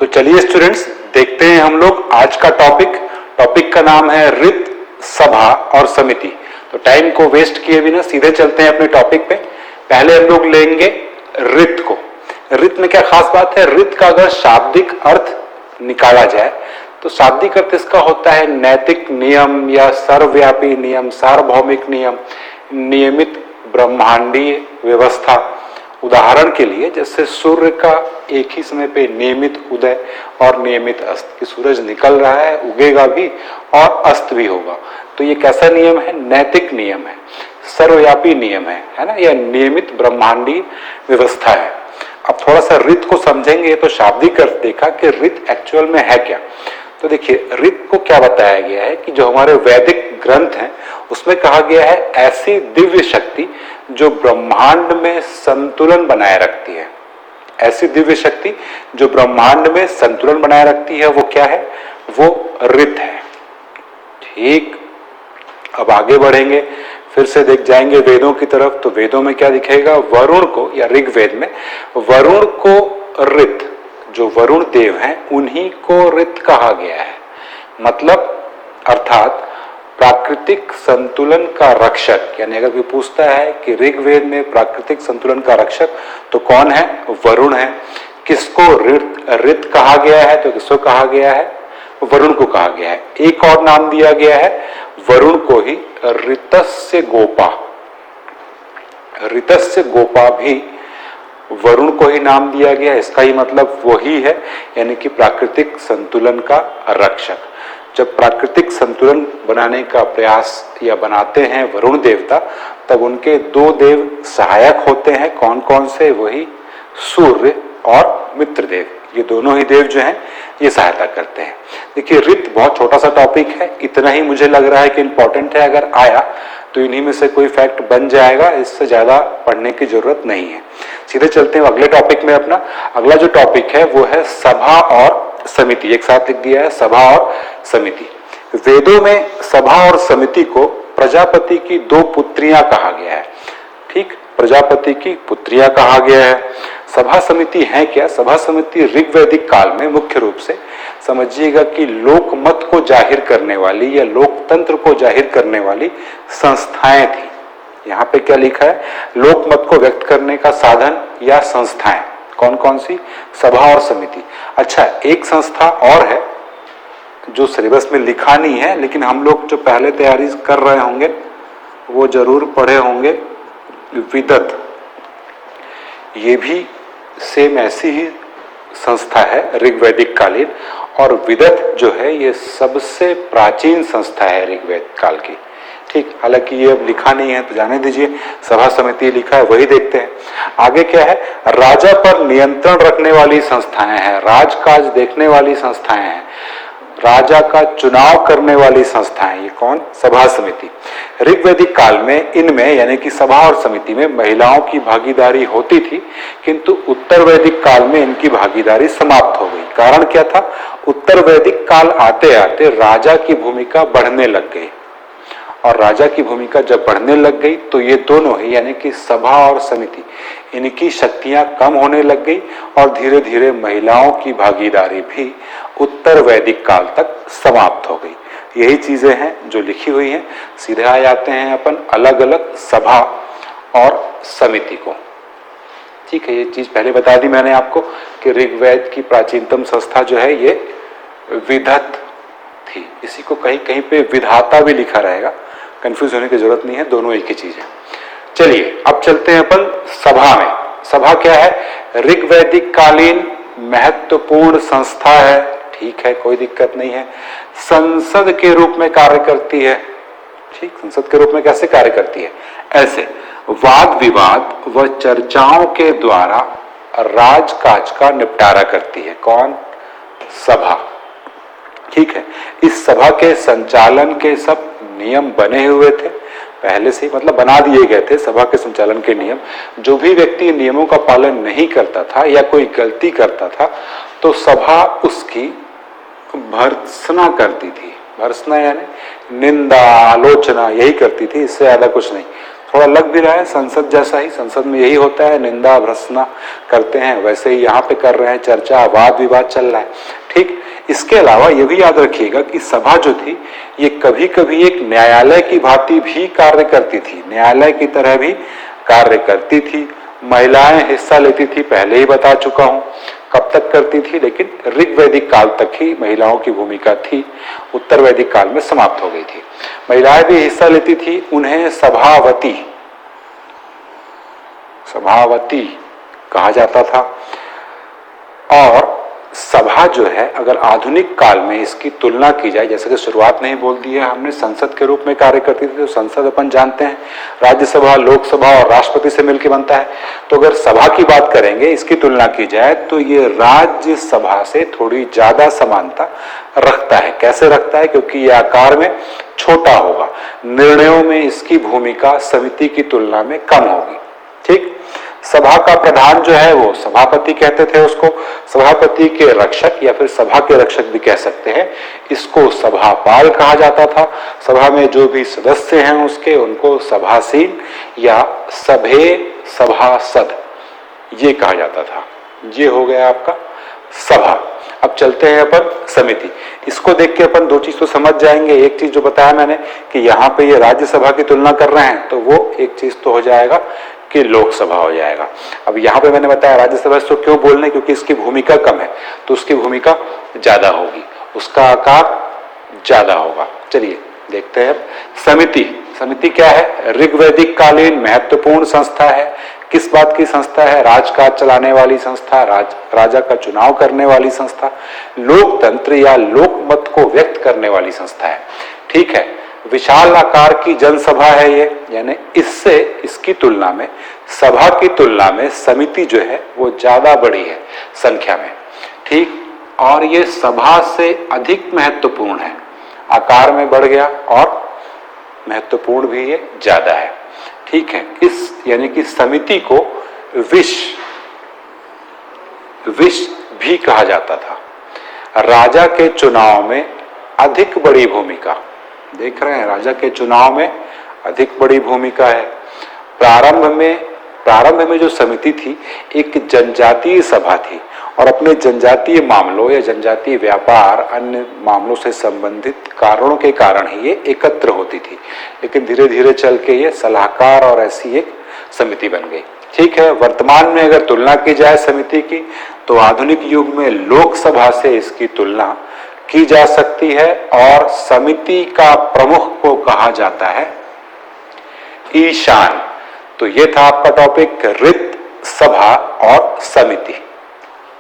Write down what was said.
तो चलिए स्टूडेंट्स, देखते हैं हम लोग आज का टॉपिक का नाम है रित, सभा और समिति। तो टाइम को वेस्ट किए बिना सीधे चलते हैं अपने टॉपिक पे। पहले हम लोग लेंगे रित को। रित में क्या खास बात है? रित का अगर शाब्दिक अर्थ निकाला जाए तो शाब्दिक अर्थ इसका होता है नैतिक नियम या सर्वव्यापी नियम, सार्वभौमिक नियम, नियमित ब्रह्मांडीय व्यवस्था। उदाहरण के लिए जैसे सूर्य का एक ही समय पे नियमित उदय और नियमित अस्त, कि सूरज निकल रहा है, उगेगा भी और अस्त भी होगा। तो ये कैसा नियम है? नैतिक नियम है, सर्वव्यापी नियम है ना, यह नियमित ब्रह्मांडीय व्यवस्था है। अब थोड़ा सा रित को समझेंगे तो शाब्दिक अर्थ देखा कि रित एक्चुअल में है क्या। तो देखिए, रित को क्या बताया गया है कि जो हमारे वैदिक ग्रंथ हैं उसमें कहा गया है ऐसी दिव्य शक्ति जो ब्रह्मांड में संतुलन बनाए रखती है। ऐसी दिव्य शक्ति जो ब्रह्मांड में संतुलन बनाए रखती है वो क्या है? वो रित है। ठीक, अब आगे बढ़ेंगे, फिर से देख जाएंगे वेदों की तरफ। तो वेदों में क्या दिखेगा? वरुण को, या ऋग्वेद में वरुण को रित, जो वरुण देव हैं उन्हीं को रित कहा गया है। मतलब अर्थात प्राकृतिक संतुलन का रक्षक। यानी अगर कोई पूछता है कि ऋग्वेद में प्राकृतिक संतुलन का रक्षक तो कौन है? वरुण है। किसको रित कहा गया है? तो किसको कहा गया है? वरुण को कहा गया है। एक और नाम दिया गया है वरुण को ही, ऋतस्य गोपा। ऋतस्य गोपा भी वरुण को ही नाम दिया गया। इसका ही मतलब वही है, यानी कि प्राकृतिक संतुलन का रक्षक। जब प्राकृतिक संतुलन बनाने का प्रयास या बनाते हैं वरुण देवता, तब उनके दो देव सहायक होते हैं। कौन कौन से? वही सूर्य और मित्रदेव। ये दोनों ही देव जो हैं ये सहायता करते हैं। देखिए, रित बहुत छोटा सा टॉपिक है, इतना ही मुझे लग रहा है कि इंपॉर्टेंट है। अगर आया तो इन्हीं में से कोई फैक्ट बन जाएगा, इससे ज्यादा पढ़ने की जरूरत नहीं है। सीधे चलते हैं अगले टॉपिक में। अपना अगला जो टॉपिक है वो है सभा और समिति। एक साथ लिख दिया है, सभा और समिति। वेदों में सभा और समिति को प्रजापति की दो पुत्रियां कहा गया है। ठीक, प्रजापति की पुत्रियां कहा गया है। सभा समिति है क्या? सभा समिति ऋग्वैदिक काल में मुख्य रूप से समझिएगा कि लोकमत को जाहिर करने वाली या लोकतंत्र को जाहिर करने वाली संस्थाएं थी। यहाँ पे क्या लिखा है? लोकमत को व्यक्त करने का साधन या संस्थाएं। कौन कौन सी? सभा और समिति। अच्छा, एक संस्था और है जो सिलेबस में लिखा नहीं है, लेकिन हम लोग जो पहले तैयारी कर रहे होंगे वो जरूर पढ़े होंगे, विदत। ये भी सेम ऐसी ही संस्था है ऋग्वैदिक कालीन, और विदत जो है ये सबसे प्राचीन संस्था है ऋग्वेद काल की। ठीक, हालांकि ये अब लिखा नहीं है तो जाने दीजिए, सभा समिति लिखा है वही देखते हैं। आगे क्या है? राजा पर नियंत्रण रखने वाली संस्थाएं हैं, राजकाज देखने वाली संस्थाएं हैं, राजा का चुनाव करने वाली संस्थाएं। ये कौन? सभा समिति। ऋग्वैदिक काल में इनमें यानी कि सभा और समिति में महिलाओं की भागीदारी होती थी, किंतु उत्तर वैदिक काल में इनकी भागीदारी समाप्त हो गई। कारण क्या था? उत्तर वैदिक काल आते आते राजा की भूमिका बढ़ने लग गई, और राजा की भूमिका जब बढ़ने लग गई तो ये दोनों ही यानी कि सभा और समिति, इनकी शक्तियां कम होने लग गई, और धीरे धीरे महिलाओं की भागीदारी भी उत्तर वैदिक काल तक समाप्त हो गई। यही चीजें हैं जो लिखी हुई हैं। सीधे आ जाते हैं अपन अलग अलग सभा और समिति को। ठीक है, ये चीज पहले बता दी मैंने आपको कि ऋग्वेद की प्राचीनतम संस्था जो है ये विदत थी। इसी को कहीं कहीं पे विधाता भी लिखा रहेगा, कंफ्यूज होने की जरूरत नहीं है, दोनों एक ही चीज है। चलिए अब चलते हैं अपन सभा में। सभा क्या है? ऋग्वैदिक कालीन महत्वपूर्ण संस्था है। ठीक है, कोई दिक्कत नहीं है। संसद के रूप में कार्य करती है। ठीक, संसद के रूप में कैसे कार्य करती है? ऐसे वाद विवाद व चर्चाओं के द्वारा राजकाज का निपटारा करती है। कौन? सभा। ठीक है, इस सभा के संचालन के सब नियम बने हुए थे पहले से, मतलब बना दिए गए थे सभा के संचालन के नियम। जो भी व्यक्ति नियमों का पालन नहीं करता था या कोई गलती करता था तो सभा उसकी भर्त्सना करती थी। भर्त्सना यानी निंदा, आलोचना, यही करती थी, इससे ज्यादा कुछ नहीं। थोड़ा लग भी रहा है संसद जैसा ही, संसद में यही होता है, निंदा भर्त्सना करते हैं, वैसे ही यहाँ पे कर रहे हैं, चर्चा वाद विवाद चल रहा है। ठीक, इसके अलावा ये भी याद रखिएगा कि सभा जो थी ये कभी कभी एक न्यायालय की भांति भी कार्य करती थी, न्यायालय की तरह भी कार्य करती थी। महिलाएं हिस्सा लेती थी, पहले ही बता चुका हूं कब तक करती थी, लेकिन ऋग्वैदिक काल तक ही महिलाओं की भूमिका थी, उत्तर वैदिक काल में समाप्त हो गई थी। महिलाएं भी हिस्सा लेती थी, उन्हें सभावती कहा जाता था। और सभा जो है अगर आधुनिक काल में इसकी तुलना की जाए, जैसे कि शुरुआत में ही बोल दी है हमने, संसद के रूप में कार्य करती थी, तो संसद अपन जानते हैं राज्यसभा, लोकसभा और राष्ट्रपति से मिलकर बनता है। तो अगर सभा की बात करेंगे, इसकी तुलना की जाए तो ये राज्यसभा से थोड़ी ज्यादा समानता रखता है। कैसे रखता है? क्योंकि ये आकार में छोटा होगा, निर्णयों में इसकी भूमिका समिति की तुलना में कम होगी। ठीक, सभा का प्रधान जो है वो सभापति कहते थे उसको, सभापति के रक्षक या फिर सभा के रक्षक भी कह सकते हैं, इसको सभापाल कहा जाता था। सभा में जो भी सदस्य हैं उसके, उनको सभासीन या सभासद ये कहा जाता था। ये हो गया आपका सभा। अब चलते हैं अपन समिति। इसको देख के अपन दो चीज तो समझ जाएंगे। एक चीज जो बताया मैंने कि यहाँ पे ये राज्यसभा की तुलना कर रहे हैं, तो वो एक चीज तो हो जाएगा कि लोकसभा हो जाएगा। अब यहाँ पे मैंने बताया राज्यसभा इसको क्यों बोलने, क्योंकि इसकी भूमिका कम है, तो उसकी भूमिका ज्यादा होगी, उसका आकार ज्यादा होगा। चलिए देखते हैं समिति। समिति क्या है? ऋग्वैदिक कालीन महत्वपूर्ण संस्था है। किस बात की संस्था है? राजकाज चलाने वाली संस्था, राजा का चुनाव करने वाली संस्था, लोकतंत्र या लोकमत को व्यक्त करने वाली संस्था है। ठीक है, विशाल आकार की जनसभा है ये, यानी इससे इसकी तुलना में, सभा की तुलना में समिति जो है वो ज्यादा बड़ी है संख्या में। ठीक, और ये सभा से अधिक महत्वपूर्ण है, आकार में बढ़ गया और महत्वपूर्ण भी ये ज्यादा है। ठीक है, इस यानी कि समिति को विश भी कहा जाता था। राजा के चुनाव में अधिक बड़ी भूमिका, देख रहे हैं, राजा के चुनाव में अधिक बड़ी भूमिका है। प्रारंभ में जो समिति थी एक जनजातीय सभा थी और अपने जनजातीय मामलों या जनजातीय व्यापार, अन्य मामलों से संबंधित कारणों के कारण ही ये एकत्र होती थी, लेकिन धीरे धीरे चल के ये सलाहकार और ऐसी एक समिति बन गई। ठीक है, वर्तमान में अगर तुलना की जाए समिति की, तो आधुनिक युग में लोकसभा से इसकी तुलना की जा सकती है और समिति का प्रमुख को कहा जाता है ईशान। तो ये था आपका टॉपिक, ऋत, सभा और समिति।